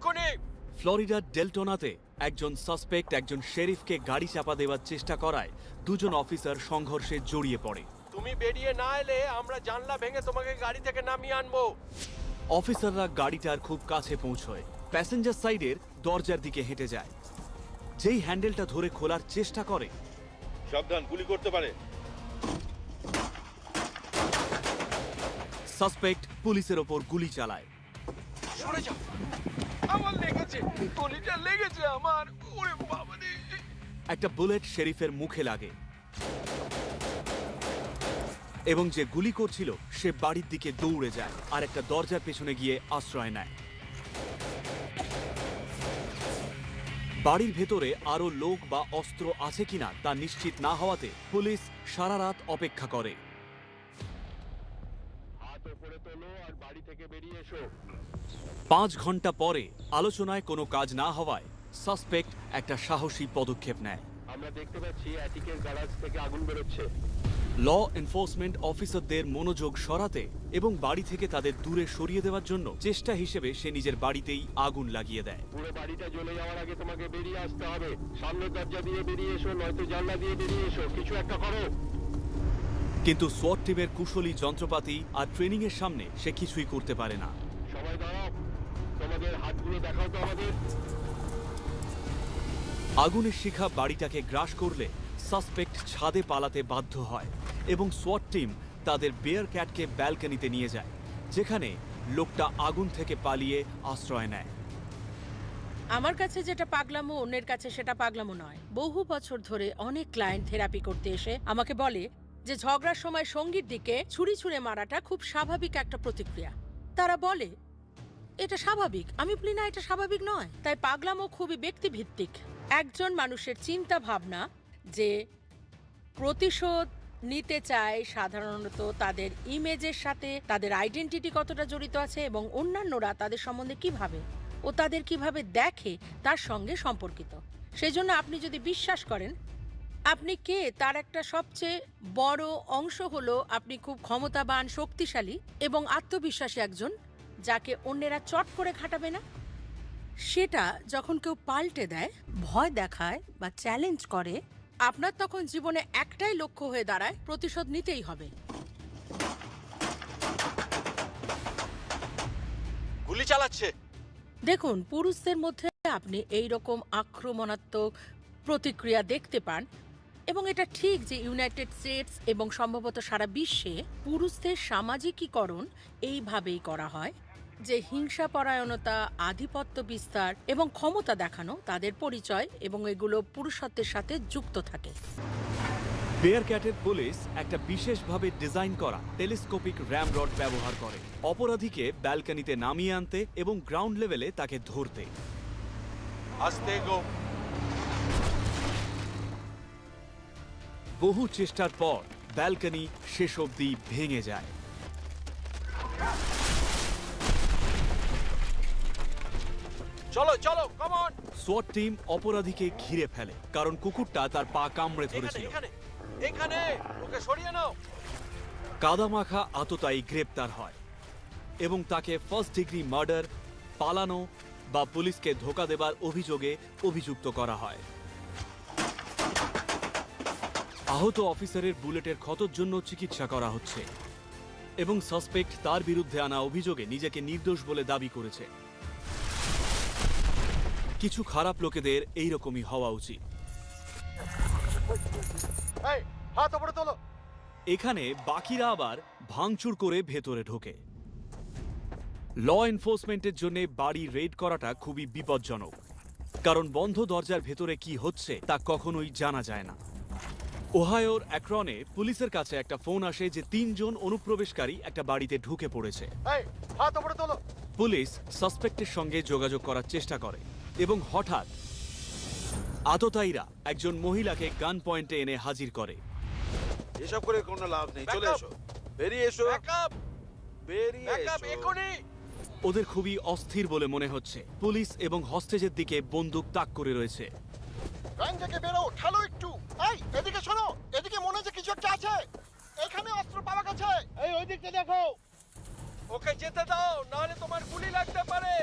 এক্ষুনি। ফ্লোরিডার ডেলটোনাতে একজন সাসপেক্ট একজন শেরিফকে গাড়ি চাপা দেওয়ার চেষ্টা করায় দুজন অফিসার সংঘর্ষে জড়িয়ে পড়ে। তুমি বেরিয়ে না এলে আমরা জানলা ভেঙে তোমাকে গাড়ি থেকে নামিয়ে আনবো। অফিসাররা গাড়িটার খুব কাছে পৌঁছয়, প্যাসেঞ্জার সাইডের দরজার দিকে হেঁটে যায়। যেই হ্যান্ডেলটা ধরে খোলার চেষ্টা করে, সাবধান, গুলি করতে পারে। সাসপেক্ট পুলিশের ওপর গুলি চালায়। সরে যাও, আমার লেগেছে, গুলিটা লেগেছে আমার। ওরে বাবা রে। একটা বুলেট শেরিফের মুখে লাগে এবং যে গুলি করছিল সে বাড়ির দিকে দৌড়ে যায় আর একটা দরজার পেছনে গিয়ে আশ্রয় নেয়। বাড়ির ভেতরে আরো লোক বা অস্ত্র আছে কিনা তা নিশ্চিত না হওয়াতে পুলিশ সারা রাত অপেক্ষা করে। হাত উপরে তোলো আর বাড়ি থেকে বেরিয়ে এসো। 5 ঘন্টা পরে আলোচনায় কোনো কাজ না হওয়ায় সাসপেক্ট একটা সাহসী পদক্ষেপ নেয়। আমরা দেখতে পাচ্ছি অ্যাটিকের গ্যারাজ থেকে আগুন বেরোচ্ছে। ল এনফোর্সমেন্ট অফিসারদের মনোযোগ সরাতে এবং বাড়ি থেকে তাদের দূরে সরিয়ে দেওয়ার জন্য চেষ্টা হিসেবে সে নিজের বাড়িতেই আগুন লাগিয়ে দেয়। পুরো বাড়িটা জ্বলে যাওয়ার আগে তোমাকে বেরিয়ে আসতে হবে। সামনের দরজা দিয়ে বেরিয়ে এসো, নয়তো জানলা দিয়ে বেরিয়ে এসো। কিছু একটা করো। কিন্তু সোয়াট টিমের কুশলী যন্ত্রপাতি আর ট্রেনিং এর সামনে সে কিছুই করতে পারে না। সবাই দাঁড়াও, তোমাদের হাতগুলো দেখাও তো আমাদের। আগুনের শিখা বাড়িটাকে গ্রাস করলে সাসপেক্ট ছাদে পালাতে বাধ্য হয় এবং সোয়াট টিম তাদের বেয়ার ক্যাটকে ব্যালকনিতে নিয়ে যায়, যেখানে লোকটা আগুন থেকে পালিয়ে আশ্রয় নেয়। আমার কাছে যেটা পাগলামো অন্যের কাছে সেটা পাগলামো নয়। বহু বছর ধরে অনেক ক্লায়েন্ট থেরাপি করতে এসে আমাকে বলে যে ঝগড়ার সময় সঙ্গীর দিকে ছুরি ছুঁড়ে মারাটা খুব স্বাভাবিক একটা প্রতিক্রিয়া। তারা বলে এটা স্বাভাবিক, আমি বলি না এটা স্বাভাবিক নয়। তাই পাগলামো খুবই ব্যক্তিভিত্তিক। একজন মানুষের চিন্তা ভাবনা যে প্রতিশোধ নিতে চায় সাধারণত তাদের ইমেজের সাথে তাদের আইডেন্টিটি কতটা জড়িত আছে এবং অন্যান্যরা তাদের সম্বন্ধে কি ভাবে ও তাদের কিভাবে দেখে তার সঙ্গে সম্পর্কিত। সেই জন্য আপনি যদি বিশ্বাস করেন আপনি কে তার একটা সবচেয়ে বড় অংশ হলো আপনি খুব ক্ষমতাবান, শক্তিশালী এবং আত্মবিশ্বাসী একজন যাকে অন্যেরা চট করে ঘাটাবে না। সেটা যখন কেউ পাল্টে দেয়, ভয় দেখায় বা চ্যালেঞ্জ করে, আপনার তখন জীবনে একটাই লক্ষ্য হয়ে দাঁড়ায়, প্রতিশোধ নিতেই হবে। গুলি চালাচ্ছে। দেখুন, পুরুষদের মধ্যে আপনি এই রকম আক্রমণাত্মক প্রতিক্রিয়া দেখতে পান এবং এটা ঠিক যে ইউনাইটেড স্টেটস এবং সম্ভবত সারা বিশ্বে পুরুষদের সামাজিকীকরণ এইভাবেই করা হয় যে হিংসাপরায়ণতা, আধিপত্য বিস্তার এবং ক্ষমতা দেখানো তাদের পরিচয় এবং এগুলো পুরুষত্বের সাথে যুক্ত থাকে। বেয়ার ক্যাটের পুলিশ একটা বিশেষভাবে ডিজাইন করা টেলিস্কোপিক র্যাম রড ব্যবহার করে অপরাধীকে ব্যালকনিতে নামিয়ে আনতে এবং গ্রাউন্ড লেভেলে তাকে ধরতে। আস্তে গো। বহু চেষ্টার পর ব্যালকনি শেষ অবধি ভেঙে যায়। চলো চলো, কাম অন। সোয়াট টিম অপরাধীকে ঘিরে ফেলে কারণ কুকুরটা তার পা কামড়ে ধরেছিল। এখানে এখানে ওকে সরিয়ে নাও। কাদামাখা আততায়ী গ্রেপ্তার হয় এবং তাকে ফার্স্ট ডিগ্রি মার্ডার, পালানো বা পুলিশকে ধোঁকা দেবার অভিযোগে অভিযুক্ত করা হয়। আহত অফিসারের বুলেটের ক্ষতর জন্য চিকিৎসা করা হচ্ছে এবং সাসপেক্ট তার বিরুদ্ধে আনা অভিযোগে নিজেকে নির্দোষ বলে দাবি করেছে। কিছু খারাপ লোকেদের এইরকমই হওয়া উচিত। এই, হাত উপরে তোলো। এখানে বাকিরা আবার ভাঙচুর করে ভেতরে ঢোকে। ল এনফোর্সমেন্টের জন্য বাড়ি রেড করাটা খুবই বিপজ্জনক, কারণ বন্ধ দরজার ভেতরে কি হচ্ছে তা কখনোই জানা যায় না। ওহায়োর অ্যাক্রনে পুলিশের কাছে একটা ফোন আসে যে 3 জন অনুপ্রবেশকারী একটা বাড়িতে ঢুকে পড়েছে। এই, হাত উপরে তোলো। পুলিশ সাসপেক্টের সঙ্গে যোগাযোগ করার চেষ্টা করে এবং হঠাৎ আততায়ীরা একজন মহিলাকে গান পয়েন্টে এনে হাজির করে। এসব করে কোনো লাভ নেই, চলে এসো, বেরিয়ে এসো, ব্যাকআপ, বেরিয়ে ব্যাকআপ এসো। এখনই। ওদের খুবই অস্থির বলে মনে হচ্ছে। পুলিশ এবং হস্টেজের দিকে বন্দুক তাক করে রয়েছে। ভ্যান থেকে বেরো, ঠেলো একটু। এই, এদিকে শোনো, এদিকে মনে হচ্ছে কিছু একটা আছে। এখানে অস্ত্র পাওয়া গেছে। এই, ওই দিকটা দেখো। ওকে যেতে দাও, নাহলে তোমার গুলি লাগতে পারে।